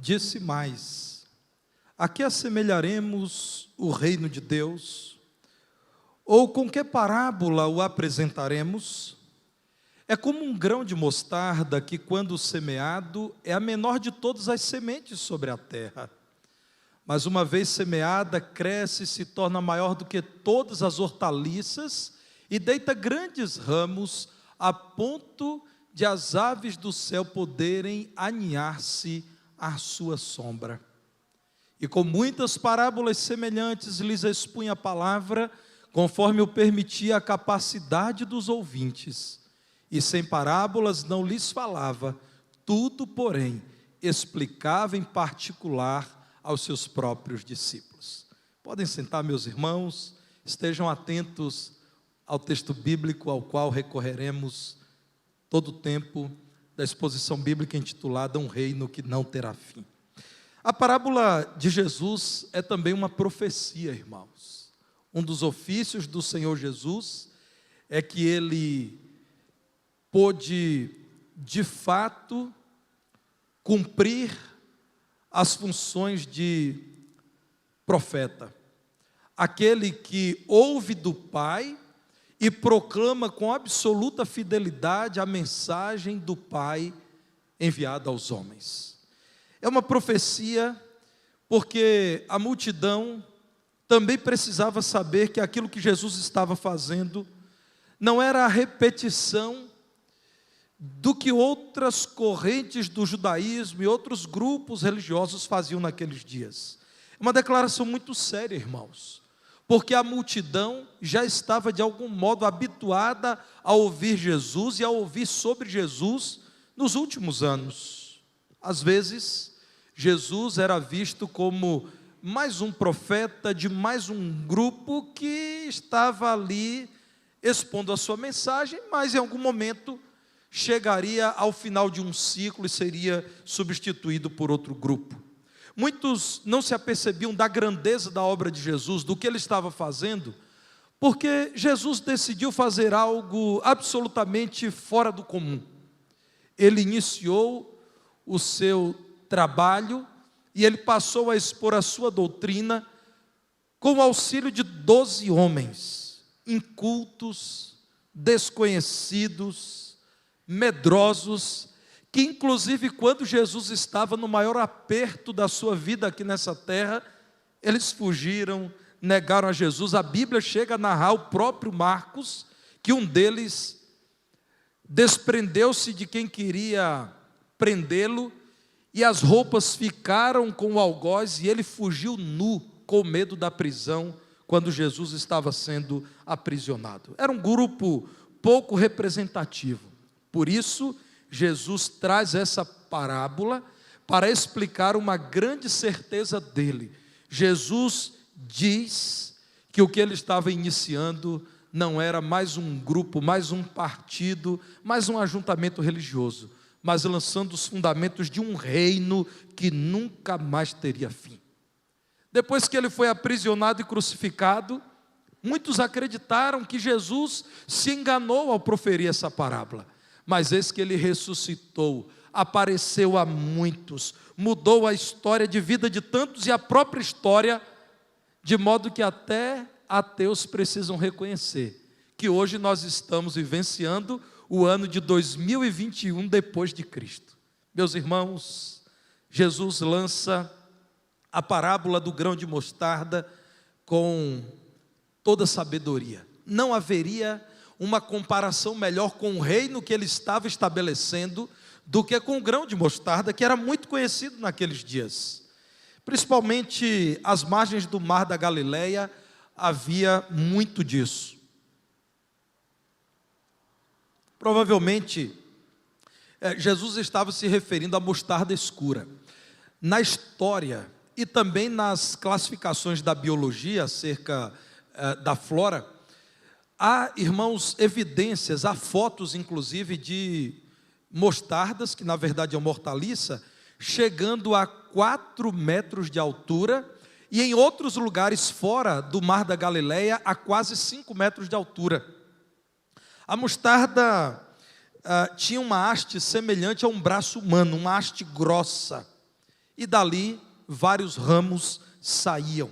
Disse mais: a que assemelharemos o reino de Deus? Ou com que parábola o apresentaremos? É como um grão de mostarda que, quando semeado, é a menor de todas as sementes sobre a terra. Mas uma vez semeada, cresce e se torna maior do que todas as hortaliças e deita grandes ramos, a ponto de as aves do céu poderem aninhar-se à sua sombra. E com muitas parábolas semelhantes lhes expunha a palavra, conforme o permitia a capacidade dos ouvintes. E sem parábolas não lhes falava, tudo, porém, explicava em particular aos seus próprios discípulos. Podem sentar, meus irmãos, estejam atentos ao texto bíblico ao qual recorreremos todo o tempo da exposição bíblica intitulada Um Reino que Não Terá Fim. A parábola de Jesus é também uma profecia, irmãos. Um dos ofícios do Senhor Jesus é que Ele pôde, de fato, cumprir as funções de profeta. Aquele que ouve do Pai e proclama com absoluta fidelidade a mensagem do Pai enviada aos homens. É uma profecia porque a multidão também precisava saber que aquilo que Jesus estava fazendo não era a repetição do que outras correntes do judaísmo e outros grupos religiosos faziam naqueles dias. É uma declaração muito séria, irmãos, porque a multidão já estava de algum modo habituada a ouvir Jesus e a ouvir sobre Jesus nos últimos anos. Às vezes, Jesus era visto como mais um profeta de mais um grupo que estava ali expondo a sua mensagem, mas em algum momento chegaria ao final de um ciclo e seria substituído por outro grupo. Muitos não se apercebiam da grandeza da obra de Jesus, do que ele estava fazendo, porque Jesus decidiu fazer algo absolutamente fora do comum. Ele iniciou o seu trabalho e ele passou a expor a sua doutrina com o auxílio de 12 homens, incultos, desconhecidos, medrosos, que inclusive quando Jesus estava no maior aperto da sua vida aqui nessa terra, eles fugiram, negaram a Jesus. A Bíblia chega a narrar, o próprio Marcos, que um deles desprendeu-se de quem queria prendê-lo, e as roupas ficaram com o algoz, e ele fugiu nu, com medo da prisão, quando Jesus estava sendo aprisionado. Era um grupo pouco representativo. Por isso, Jesus traz essa parábola para explicar uma grande certeza dele. Jesus diz que o que ele estava iniciando não era mais um grupo, mais um partido, mais um ajuntamento religioso, mas lançando os fundamentos de um reino que nunca mais teria fim. Depois que ele foi aprisionado e crucificado, muitos acreditaram que Jesus se enganou ao proferir essa parábola. Mas eis que ele ressuscitou, apareceu a muitos, mudou a história de vida de tantos e a própria história, de modo que até ateus precisam reconhecer que hoje nós estamos vivenciando o ano de 2021 depois de Cristo. Meus irmãos, Jesus lança a parábola do grão de mostarda com toda sabedoria. Não haveria uma comparação melhor com o reino que ele estava estabelecendo do que com o grão de mostarda, que era muito conhecido naqueles dias. Principalmente às margens do mar da Galileia, havia muito disso. Provavelmente, Jesus estava se referindo à mostarda escura. Na história e também nas classificações da biologia acerca da flora, há, irmãos, evidências, há fotos inclusive de mostardas, que na verdade é uma hortaliça, chegando a 4 metros de altura, e em outros lugares fora do mar da Galileia, a quase 5 metros de altura. A mostarda tinha uma haste semelhante a um braço humano, uma haste grossa. e dali vários ramos saíam.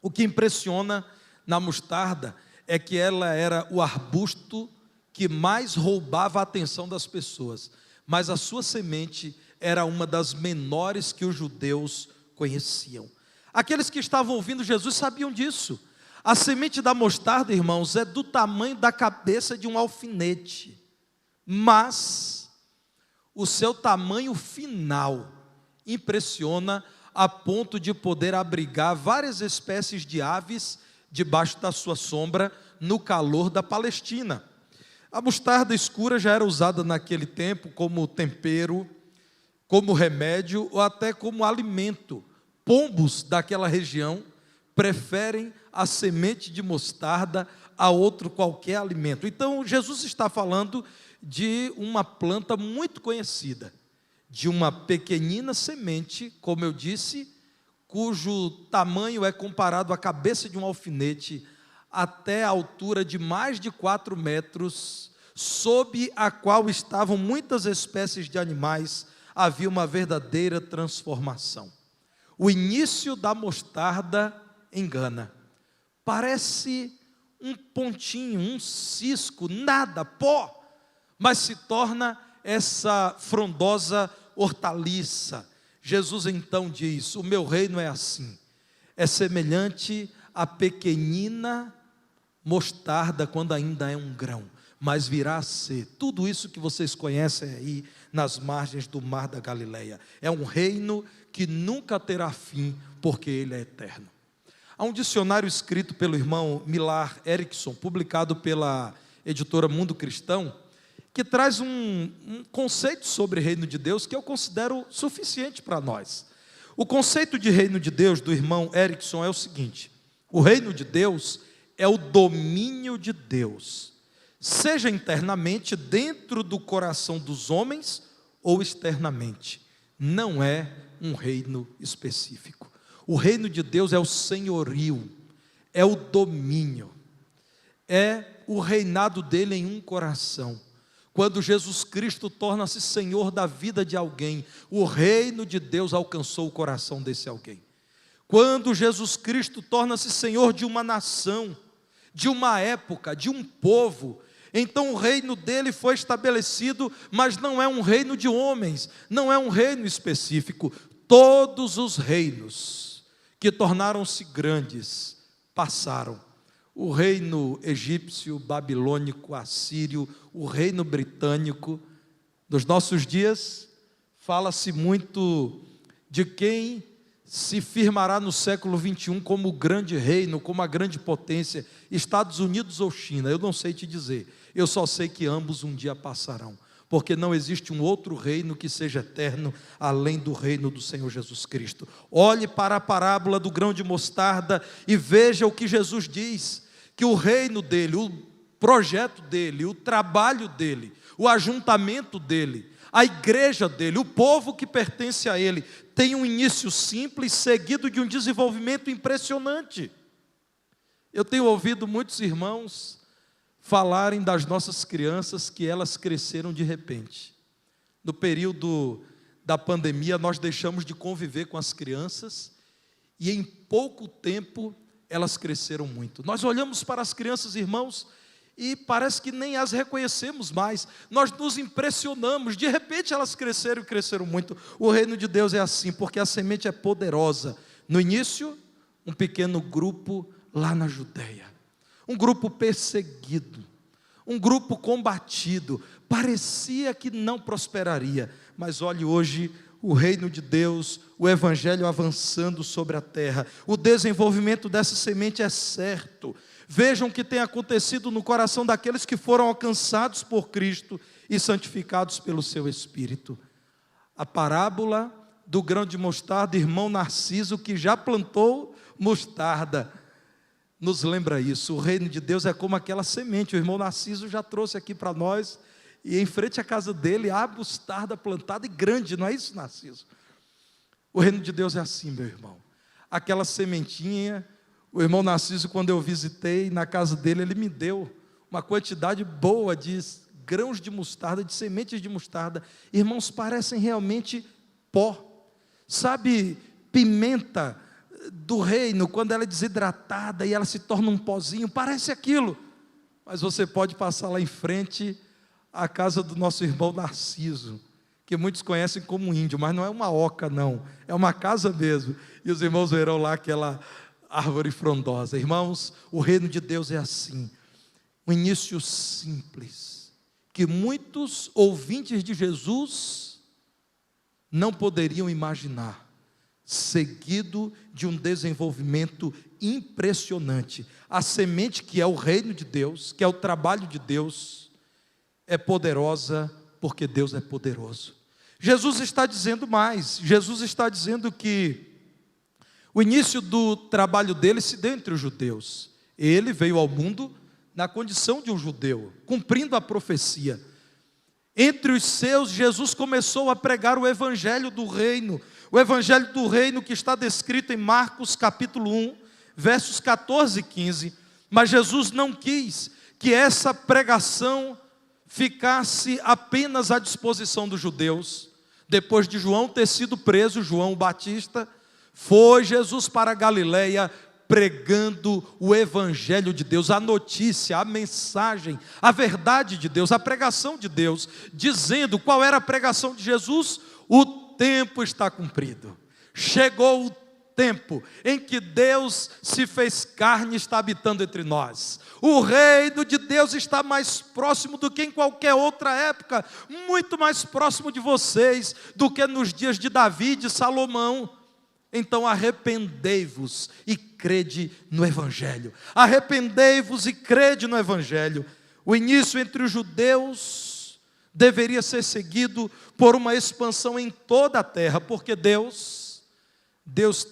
O que impressiona na mostarda é que ela era o arbusto que mais roubava a atenção das pessoas, mas a sua semente era uma das menores que os judeus conheciam. Aqueles que estavam ouvindo Jesus sabiam disso. A semente da mostarda, irmãos, é do tamanho da cabeça de um alfinete, mas o seu tamanho final impressiona a ponto de poder abrigar várias espécies de aves debaixo da sua sombra no calor da Palestina. A mostarda escura já era usada naquele tempo como tempero, como remédio ou até como alimento. Pombos daquela região preferem a semente de mostarda a outro qualquer alimento. Então Jesus está falando de uma planta muito conhecida, de uma pequenina semente, como eu disse, cujo tamanho é comparado à cabeça de um alfinete, até a altura de mais de 4 metros, sob a qual estavam muitas espécies de animais. Havia uma verdadeira transformação. O início da mostarda engana. Parece um pontinho, um cisco, nada, pó, mas se torna essa frondosa hortaliça. Jesus então diz: o meu reino é assim, é semelhante à pequenina mostarda quando ainda é um grão, mas virá a ser tudo isso que vocês conhecem aí nas margens do mar da Galileia. É um reino que nunca terá fim, porque ele é eterno. Há um dicionário escrito pelo irmão Millar Erickson, publicado pela editora Mundo Cristão, que traz um conceito sobre reino de Deus que eu considero suficiente para nós. O conceito de reino de Deus do irmão Erickson é o seguinte: o reino de Deus é o domínio de Deus, seja internamente dentro do coração dos homens ou externamente. Não é um reino específico. O reino de Deus é o senhorio, é o domínio, é o reinado dele em um coração. Quando Jesus Cristo torna-se Senhor da vida de alguém, o reino de Deus alcançou o coração desse alguém. Quando Jesus Cristo torna-se Senhor de uma nação, de uma época, de um povo, então o reino dele foi estabelecido, mas não é um reino de homens, não é um reino específico. Todos os reinos que tornaram-se grandes passaram. O reino egípcio, babilônico, assírio, o reino britânico. Nos nossos dias, fala-se muito de quem se firmará no século 21 como o grande reino, como a grande potência, Estados Unidos ou China. Eu não sei te dizer, eu só sei que ambos um dia passarão, porque não existe um outro reino que seja eterno, além do reino do Senhor Jesus Cristo. Olhe para a parábola do grão de mostarda e veja o que Jesus diz, que o reino dele, o projeto dele, o trabalho dele, o ajuntamento dele, a igreja dele, o povo que pertence a ele, tem um início simples, seguido de um desenvolvimento impressionante. Eu tenho ouvido muitos irmãos falarem das nossas crianças que elas cresceram de repente. No período da pandemia, nós deixamos de conviver com as crianças e em pouco tempo elas cresceram muito. Nós olhamos para as crianças, irmãos, e parece que nem as reconhecemos mais. Nós nos impressionamos, de repente elas cresceram e cresceram muito. O reino de Deus é assim, porque a semente é poderosa. No início, um pequeno grupo lá na Judeia, um grupo perseguido, um grupo combatido, parecia que não prosperaria, mas olhe hoje o reino de Deus, o evangelho avançando sobre a terra. O desenvolvimento dessa semente é certo. Vejam o que tem acontecido no coração daqueles que foram alcançados por Cristo e santificados pelo seu Espírito. A parábola do grão de mostarda, irmão Narciso, que já plantou mostarda, nos lembra isso. O reino de Deus é como aquela semente. O irmão Narciso já trouxe aqui para nós, e em frente à casa dele há mostarda plantada e grande, não é isso, Narciso? O reino de Deus é assim, meu irmão. Aquela sementinha, o irmão Narciso, quando eu visitei na casa dele, ele me deu uma quantidade boa de grãos de mostarda, de sementes de mostarda. Irmãos, parecem realmente pó. Sabe, pimenta do reino, quando ela é desidratada e ela se torna um pozinho, parece aquilo. Mas você pode passar lá em frente à casa do nosso irmão Narciso, que muitos conhecem como índio, mas não é uma oca não, é uma casa mesmo, e os irmãos verão lá aquela árvore frondosa. Irmãos, o reino de Deus é assim, um início simples, que muitos ouvintes de Jesus não poderiam imaginar, seguido de um desenvolvimento impressionante. A semente que é o reino de Deus, que é o trabalho de Deus, é poderosa porque Deus é poderoso. Jesus está dizendo mais, Jesus está dizendo que o início do trabalho dele se deu entre os judeus. Ele veio ao mundo na condição de um judeu, cumprindo a profecia. Entre os seus, Jesus começou a pregar o evangelho do reino, o evangelho do reino que está descrito em Marcos capítulo 1, versos 14 e 15, mas Jesus não quis que essa pregação ficasse apenas à disposição dos judeus. Depois de João ter sido preso, João Batista, foi Jesus para a Galileia pregando o evangelho de Deus, a notícia, a mensagem, a verdade de Deus, a pregação de Deus, dizendo qual era a pregação de Jesus: o tempo está cumprido, chegou o tempo em que Deus se fez carne e está habitando entre nós. O reino de Deus está mais próximo do que em qualquer outra época, muito mais próximo de vocês do que nos dias de Davi e de Salomão. Então arrependei-vos e crede no Evangelho. Arrependei-vos e crede no Evangelho. O início entre os judeus deveria ser seguido por uma expansão em toda a terra, porque Deus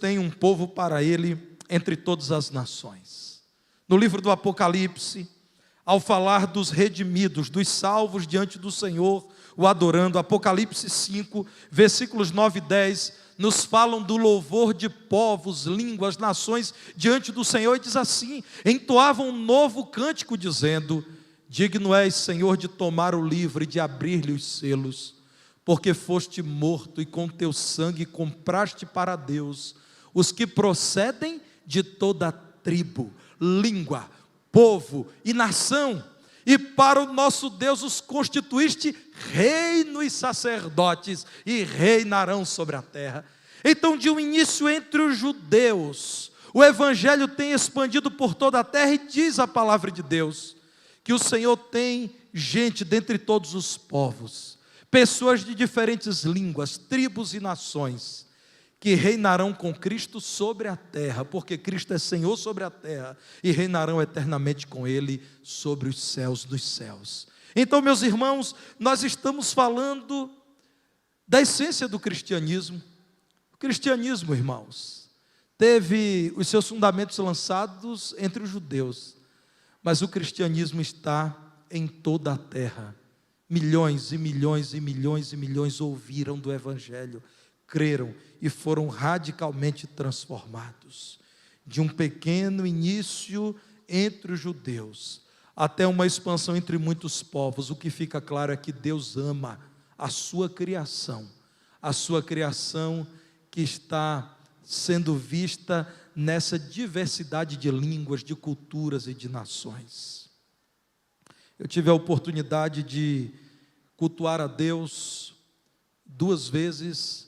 tem um povo para Ele entre todas as nações. No livro do Apocalipse, ao falar dos redimidos, dos salvos diante do Senhor, o adorando, Apocalipse 5, versículos 9 e 10, nos falam do louvor de povos, línguas, nações diante do Senhor, e diz assim: entoavam um novo cântico dizendo: digno és, Senhor, de tomar o livro e de abrir-lhe os selos, porque foste morto e com teu sangue compraste para Deus os que procedem de toda tribo, língua, povo e nação, e para o nosso Deus os constituíste reino e sacerdotes, e reinarão sobre a terra. Então, de um início entre os judeus, o evangelho tem expandido por toda a terra, e diz a palavra de Deus que o Senhor tem gente dentre todos os povos, pessoas de diferentes línguas, tribos e nações, que reinarão com Cristo sobre a terra, porque Cristo é Senhor sobre a terra, e reinarão eternamente com Ele sobre os céus dos céus. Então, meus irmãos, nós estamos falando da essência do cristianismo. O cristianismo, irmãos, teve os seus fundamentos lançados entre os judeus, mas o cristianismo está em toda a terra. Milhões e milhões e milhões e milhões ouviram do Evangelho, creram e foram radicalmente transformados. De um pequeno início entre os judeus, até uma expansão entre muitos povos, o que fica claro é que Deus ama a sua criação que está sendo vista nessa diversidade de línguas, de culturas e de nações. Eu tive a oportunidade de cultuar a Deus 2 vezes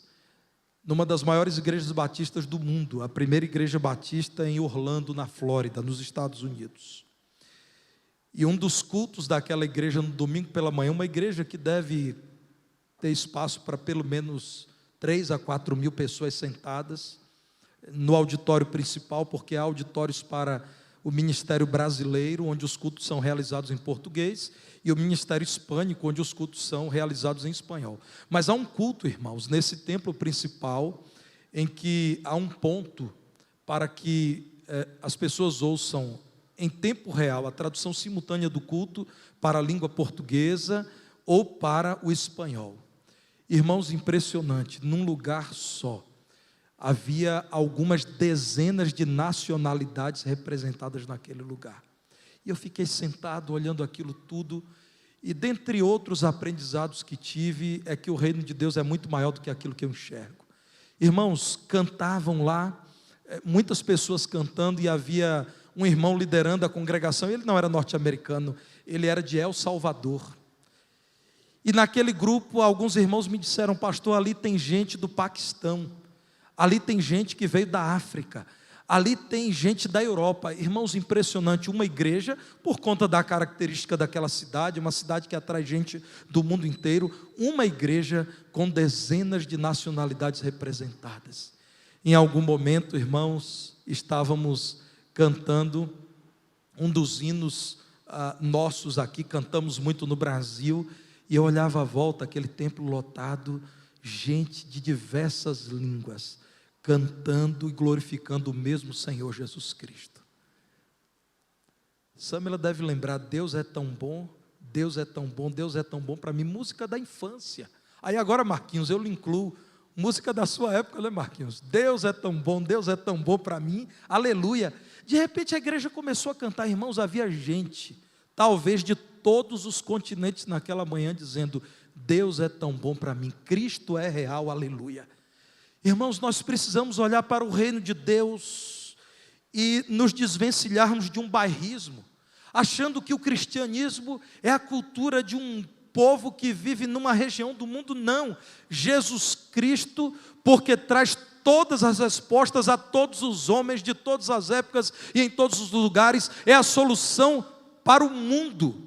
numa das maiores igrejas batistas do mundo, a primeira igreja batista em Orlando, na Flórida, nos Estados Unidos. E um dos cultos daquela igreja no domingo pela manhã, uma igreja que deve ter espaço para pelo menos 3 a 4 mil pessoas sentadas, no auditório principal, porque há auditórios para o Ministério Brasileiro, onde os cultos são realizados em português, e o Ministério Hispânico, onde os cultos são realizados em espanhol. Mas há um culto, irmãos, nesse templo principal, em que há um ponto para que as pessoas ouçam em tempo real a tradução simultânea do culto para a língua portuguesa ou para o espanhol. Irmãos, impressionante, num lugar só, havia algumas dezenas de nacionalidades representadas naquele lugar. E eu fiquei sentado olhando aquilo tudo, e dentre outros aprendizados que tive, é que o reino de Deus é muito maior do que aquilo que eu enxergo. Irmãos, cantavam lá, muitas pessoas cantando, e havia um irmão liderando a congregação. Ele não era norte-americano, ele era de El Salvador. E naquele grupo, alguns irmãos me disseram: pastor, ali tem gente do Paquistão, ali tem gente que veio da África, ali tem gente da Europa. Irmãos, impressionante, uma igreja, por conta da característica daquela cidade, uma cidade que atrai gente do mundo inteiro, uma igreja com dezenas de nacionalidades representadas. Em algum momento, irmãos, estávamos cantando um dos hinos nossos aqui, cantamos muito no Brasil, e eu olhava à volta, aquele templo lotado, gente de diversas línguas, cantando e glorificando o mesmo Senhor Jesus Cristo. Samela deve lembrar: Deus é tão bom, Deus é tão bom, Deus é tão bom para mim. Música da infância. Aí agora, Marquinhos, eu lhe incluo, música da sua época, né, Marquinhos? Deus é tão bom para mim, aleluia. De repente a igreja começou a cantar, irmãos, havia gente, talvez de todos os continentes naquela manhã, dizendo: Deus é tão bom para mim, Cristo é real, aleluia. Irmãos, nós precisamos olhar para o reino de Deus e nos desvencilharmos de um bairrismo, achando que o cristianismo é a cultura de um povo que vive numa região do mundo. Não, Jesus Cristo, porque traz todas as respostas a todos os homens de todas as épocas e em todos os lugares, é a solução para o mundo,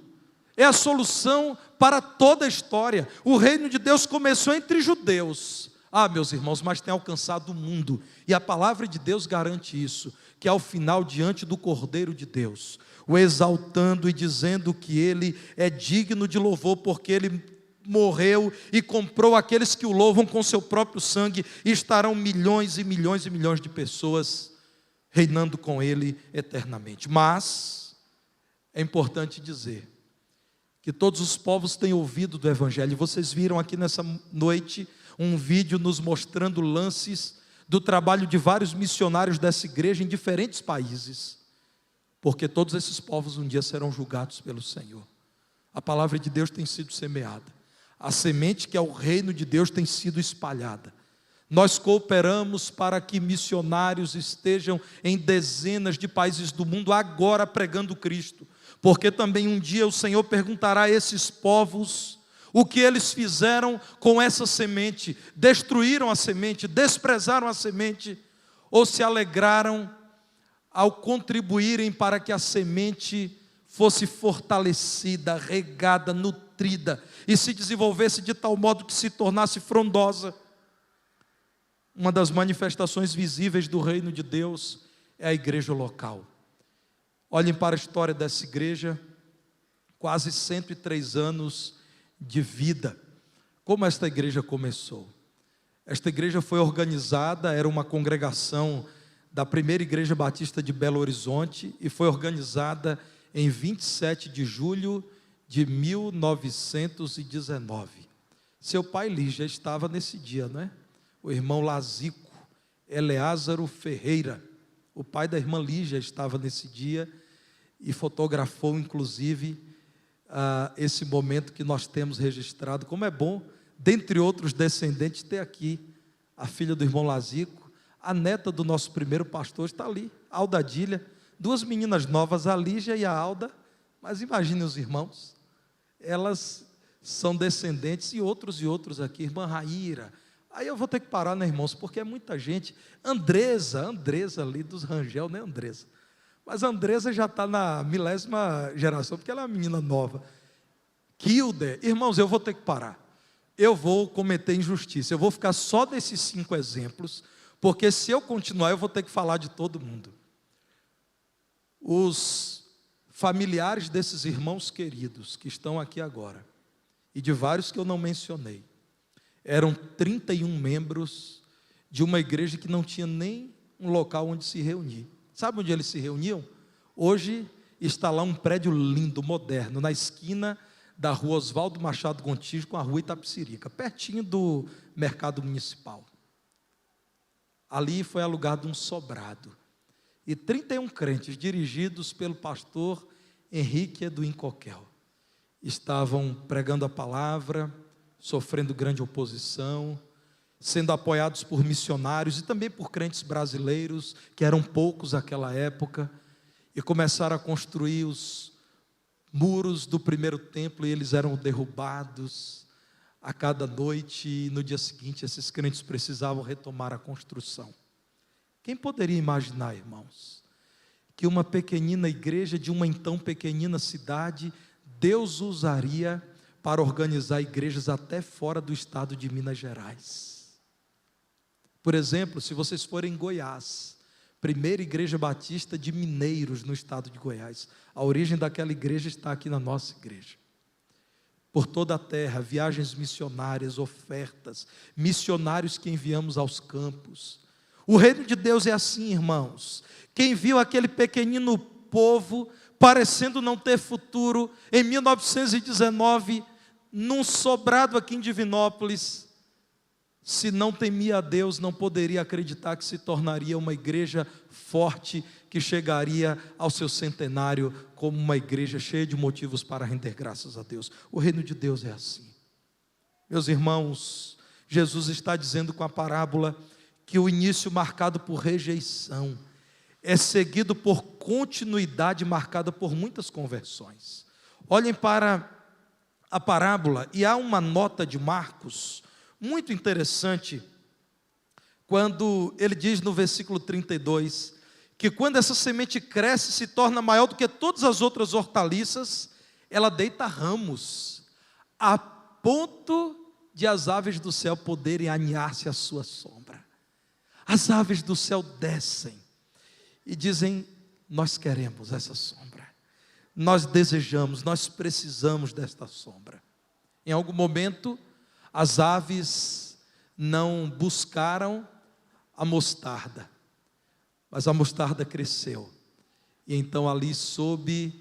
é a solução para toda a história. O reino de Deus começou entre judeus, meus irmãos, mas tem alcançado o mundo, e a palavra de Deus garante isso, que ao final, diante do Cordeiro de Deus, o exaltando e dizendo que Ele é digno de louvor, porque Ele morreu e comprou aqueles que o louvam com seu próprio sangue, e estarão milhões e milhões e milhões de pessoas reinando com Ele eternamente. Mas é importante dizer que todos os povos têm ouvido do Evangelho. Vocês viram aqui nessa noite um vídeo nos mostrando lances do trabalho de vários missionários dessa igreja em diferentes países, porque todos esses povos um dia serão julgados pelo Senhor. A palavra de Deus tem sido semeada, a semente que é o reino de Deus tem sido espalhada. Nós cooperamos para que missionários estejam em dezenas de países do mundo agora pregando Cristo, porque também um dia o Senhor perguntará a esses povos o que eles fizeram com essa semente. Destruíram a semente, desprezaram a semente, ou se alegraram ao contribuírem para que a semente fosse fortalecida, regada, nutrida, e se desenvolvesse de tal modo que se tornasse frondosa. Uma das manifestações visíveis do reino de Deus é a igreja local. Olhem para a história dessa igreja, quase 103 anos de vida. Como esta igreja começou? Esta igreja foi organizada, era uma congregação da primeira igreja batista de Belo Horizonte, e foi organizada em 27 de julho de 1919. Seu pai Lígia estava nesse dia, não é? O irmão Lazico, Eleázaro Ferreira, o pai da irmã Lígia, estava nesse dia e fotografou inclusive esse momento que nós temos registrado. Como é bom, dentre outros descendentes, ter aqui a filha do irmão Lazico, a neta do nosso primeiro pastor, está ali, Alda Adília, duas meninas novas, a Lígia e a Alda. Mas imaginem os irmãos, elas são descendentes, e outros aqui, irmã Raíra. Aí eu vou ter que parar, né, irmãos, porque é muita gente. Andresa ali dos Rangel, né, Andresa? Mas a Andresa já está na 1000ª geração, porque ela é uma menina nova. Kilder, irmãos, eu vou ter que parar. Eu vou cometer injustiça. Eu vou ficar só desses 5 exemplos, porque se eu continuar, eu vou ter que falar de todo mundo. Os familiares desses irmãos queridos que estão aqui agora, e de vários que eu não mencionei, eram 31 membros de uma igreja que não tinha nem um local onde se reunir. Sabe onde eles se reuniam? Hoje está lá um prédio lindo, moderno, na esquina da rua Oswaldo Machado Gontijo com a rua Itapecerica, pertinho do mercado municipal. Ali foi alugado um sobrado, e 31 crentes, dirigidos pelo pastor Henrique Eduim Coquel, estavam pregando a palavra, sofrendo grande oposição, sendo apoiados por missionários e também por crentes brasileiros, que eram poucos naquela época, e começaram a construir os muros do primeiro templo, e eles eram derrubados a cada noite, e no dia seguinte esses crentes precisavam retomar a construção. Quem poderia imaginar, irmãos, que uma pequenina igreja de uma então pequenina cidade, Deus usaria para organizar igrejas até fora do estado de Minas Gerais? Por exemplo, se vocês forem em Goiás, primeira igreja batista de Mineiros no estado de Goiás, a origem daquela igreja está aqui na nossa igreja. Por toda a terra, viagens missionárias, ofertas, missionários que enviamos aos campos. O reino de Deus é assim, irmãos. Quem viu aquele pequenino povo parecendo não ter futuro em 1919, num sobrado aqui em Divinópolis, se não temia a Deus, não poderia acreditar que se tornaria uma igreja forte, que chegaria ao seu centenário como uma igreja cheia de motivos para render graças a Deus. O reino de Deus é assim. Meus irmãos, Jesus está dizendo com a parábola que o início marcado por rejeição é seguido por continuidade marcada por muitas conversões. Olhem para a parábola, e há uma nota de Marcos muito interessante, quando ele diz no versículo 32, que quando essa semente cresce e se torna maior do que todas as outras hortaliças, ela deita ramos, a ponto de as aves do céu poderem aninhar-se à sua sombra. As aves do céu descem e dizem: nós queremos essa sombra, nós desejamos, nós precisamos desta sombra. Em algum momento, as aves não buscaram a mostarda, mas a mostarda cresceu, e então ali sob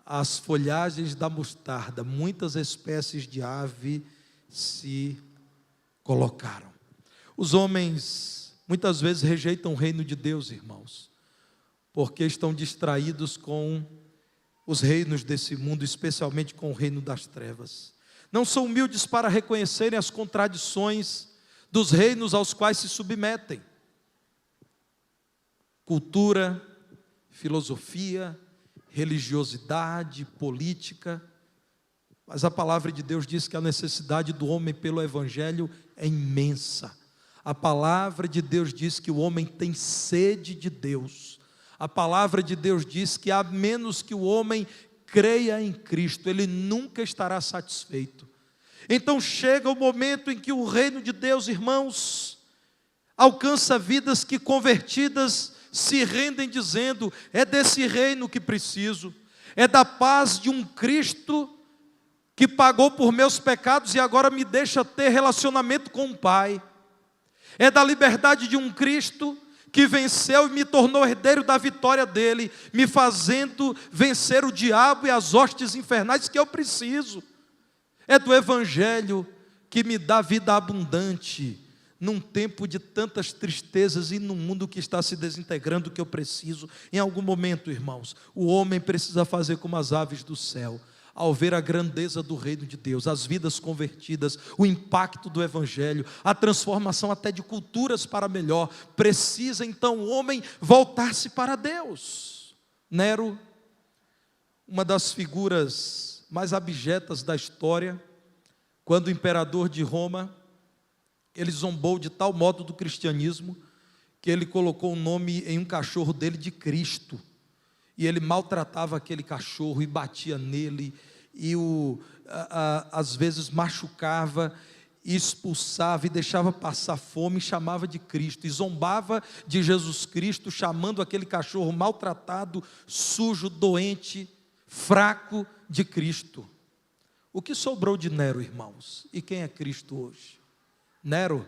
as folhagens da mostarda, muitas espécies de ave se colocaram. Os homens muitas vezes rejeitam o reino de Deus, irmãos, porque estão distraídos com os reinos desse mundo, especialmente com o reino das trevas. Não são humildes para reconhecerem as contradições dos reinos aos quais se submetem. Cultura, filosofia, religiosidade, política. Mas a palavra de Deus diz que a necessidade do homem pelo evangelho é imensa. A palavra de Deus diz que o homem tem sede de Deus. A palavra de Deus diz que a menos que o homem creia em Cristo, ele nunca estará satisfeito. Então chega o momento em que o reino de Deus, irmãos, alcança vidas que convertidas se rendem dizendo: é desse reino que preciso, é da paz de um Cristo que pagou por meus pecados e agora me deixa ter relacionamento com o Pai, é da liberdade de um Cristo que venceu e me tornou herdeiro da vitória dele, me fazendo vencer o diabo e as hostes infernais que eu preciso. É do evangelho que me dá vida abundante, num tempo de tantas tristezas e num mundo que está se desintegrando, que eu preciso. Em algum momento, irmãos, o homem precisa fazer como as aves do céu, ao ver a grandeza do reino de Deus, as vidas convertidas, o impacto do evangelho, a transformação até de culturas para melhor, precisa então o homem voltar-se para Deus. Nero, uma das figuras mais abjetas da história, quando o imperador de Roma, ele zombou de tal modo do cristianismo, que ele colocou o nome em um cachorro dele de Cristo, e ele maltratava aquele cachorro e batia nele, e às vezes machucava, e expulsava e deixava passar fome, e chamava de Cristo, e zombava de Jesus Cristo, chamando aquele cachorro maltratado, sujo, doente, fraco, de Cristo. O que sobrou de Nero, irmãos? E quem é Cristo hoje? Nero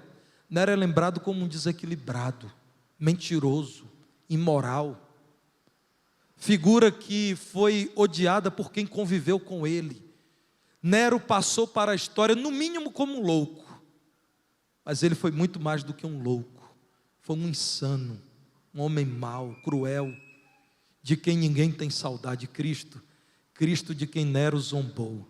é lembrado como um desequilibrado, mentiroso, imoral, figura que foi odiada por quem conviveu com ele. Nero passou para a história no mínimo como um louco, mas ele foi muito mais do que um louco, foi um insano, um homem mau, cruel, de quem ninguém tem saudade. Cristo de quem Nero zombou,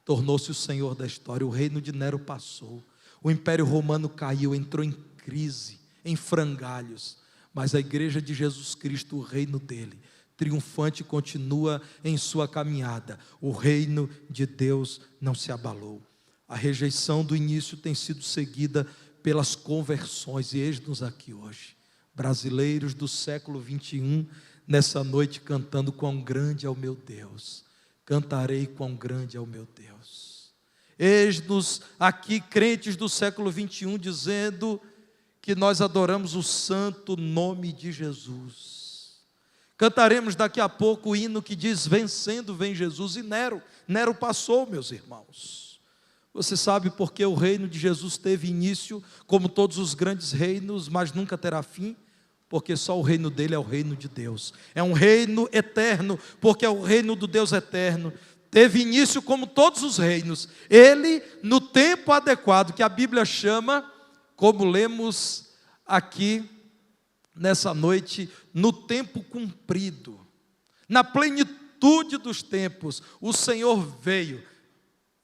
tornou-se o Senhor da história. O reino de Nero passou, O Império Romano caiu, entrou em crise, em frangalhos, mas a igreja de Jesus Cristo, o reino dele, triunfante, continua em sua caminhada. O reino de Deus não se abalou. A rejeição do início tem sido seguida pelas conversões, e eis-nos aqui hoje, brasileiros do século 21, nessa noite cantando: quão grande é o meu Deus, cantarei quão grande é o meu Deus. Eis-nos aqui, crentes do século 21, dizendo que nós adoramos o santo nome de Jesus. Cantaremos daqui a pouco o hino que diz: vencendo vem Jesus. E Nero passou, meus irmãos. Você sabe por que o reino de Jesus teve início, como todos os grandes reinos, mas nunca terá fim? Porque só o reino dele é o reino de Deus. É um reino eterno, porque é o reino do Deus eterno. Teve início como todos os reinos. Ele, no tempo adequado, que a Bíblia chama, como lemos aqui nessa noite, no tempo cumprido, na plenitude dos tempos, o Senhor veio.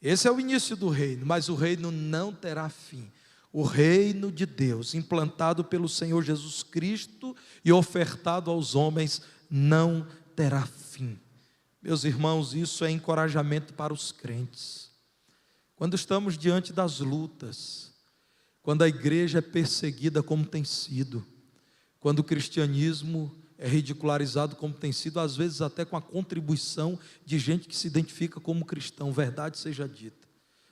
Esse é o início do reino, mas o reino não terá fim. O reino de Deus, implantado pelo Senhor Jesus Cristo e ofertado aos homens, não terá fim. Meus irmãos, isso é encorajamento para os crentes. Quando estamos diante das lutas, quando a igreja é perseguida como tem sido, quando o cristianismo é ridicularizado como tem sido, às vezes até com a contribuição de gente que se identifica como cristão, verdade seja dita.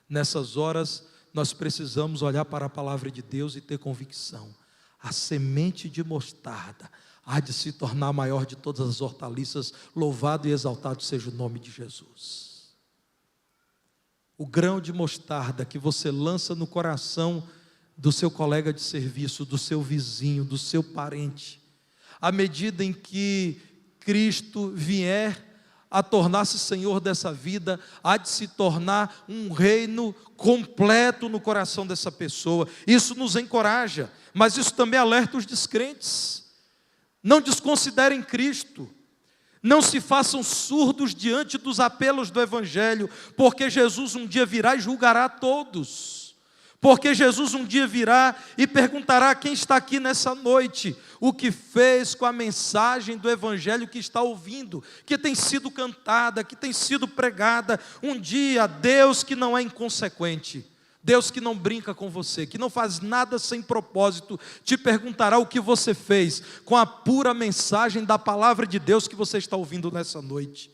Nessas horas, nós precisamos olhar para a palavra de Deus e ter convicção. A semente de mostarda há de se tornar a maior de todas as hortaliças. Louvado e exaltado seja o nome de Jesus. O grão de mostarda que você lança no coração do seu colega de serviço, do seu vizinho, do seu parente, à medida em que Cristo vier a tornar-se Senhor dessa vida, há de se tornar um reino completo no coração dessa pessoa. Isso nos encoraja, mas isso também alerta os descrentes. Não desconsiderem Cristo, não se façam surdos diante dos apelos do Evangelho, porque Jesus um dia virá e julgará a todos. Porque Jesus um dia virá e perguntará a quem está aqui nessa noite o que fez com a mensagem do Evangelho que está ouvindo, que tem sido cantada, que tem sido pregada. Um dia, Deus que não é inconsequente, Deus que não brinca com você, que não faz nada sem propósito, te perguntará o que você fez com a pura mensagem da palavra de Deus que você está ouvindo nessa noite.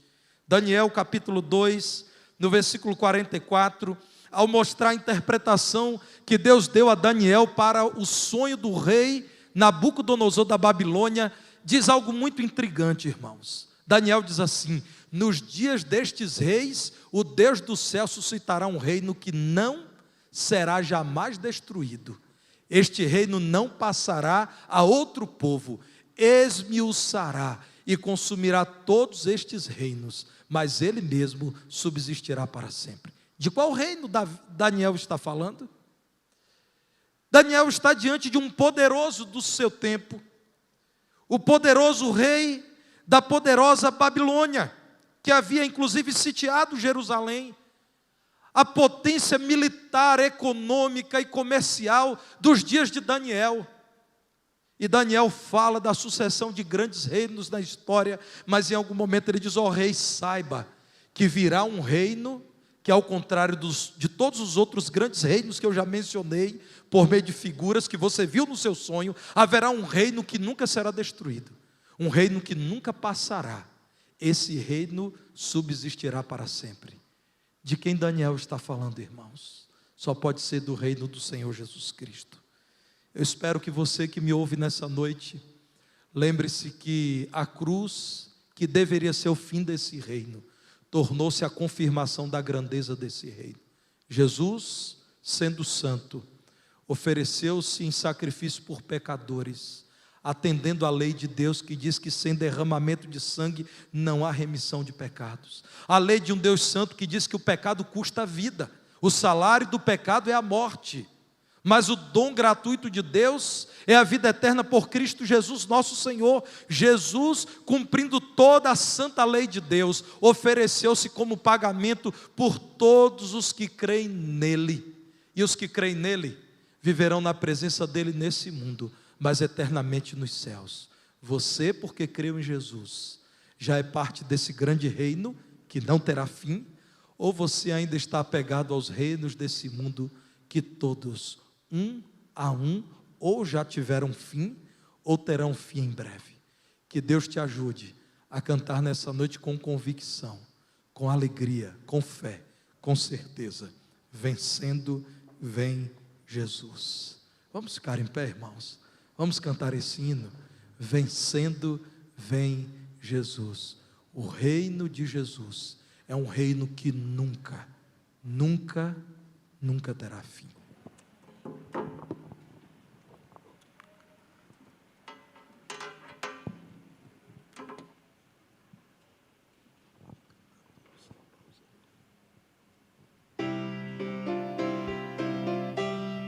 Daniel capítulo 2, no versículo 44, ao mostrar a interpretação que Deus deu a Daniel para o sonho do rei Nabucodonosor da Babilônia, diz algo muito intrigante, irmãos. Daniel diz assim: nos dias destes reis, o Deus do céu suscitará um reino que não será jamais destruído. Este reino não passará a outro povo, esmiuçará e consumirá todos estes reinos, mas ele mesmo subsistirá para sempre. De qual reino Daniel está falando? Daniel está diante de um poderoso do seu tempo, o poderoso rei da poderosa Babilônia, que havia inclusive sitiado Jerusalém, a potência militar, econômica e comercial dos dias de Daniel. E Daniel fala da sucessão de grandes reinos na história, mas em algum momento ele diz: ó rei, saiba que virá um reino que, ao contrário de todos os outros grandes reinos que eu já mencionei, por meio de figuras que você viu no seu sonho, haverá um reino que nunca será destruído, um reino que nunca passará. Esse reino subsistirá para sempre. De quem Daniel está falando, irmãos? Só pode ser do reino do Senhor Jesus Cristo. Eu espero que você que me ouve nessa noite, lembre-se que a cruz, que deveria ser o fim desse reino, tornou-se a confirmação da grandeza desse reino. Jesus, sendo santo, ofereceu-se em sacrifício por pecadores, atendendo à lei de Deus que diz que sem derramamento de sangue não há remissão de pecados. A lei de um Deus santo que diz que o pecado custa a vida, o salário do pecado é a morte, mas o dom gratuito de Deus é a vida eterna por Cristo Jesus nosso Senhor. Jesus, cumprindo toda a santa lei de Deus, ofereceu-se como pagamento por todos os que creem nele. E os que creem nele viverão na presença dele nesse mundo, mas eternamente nos céus. Você, porque creu em Jesus, já é parte desse grande reino que não terá fim, ou você ainda está apegado aos reinos desse mundo que todos, um a um, ou já tiveram fim, ou terão fim em breve. Que Deus te ajude a cantar nessa noite com convicção, com alegria, com fé, com certeza. Vencendo, vem Jesus. Vamos ficar em pé, irmãos. Vamos cantar esse hino. Vencendo, vem Jesus. O reino de Jesus é um reino que nunca, nunca, nunca terá fim.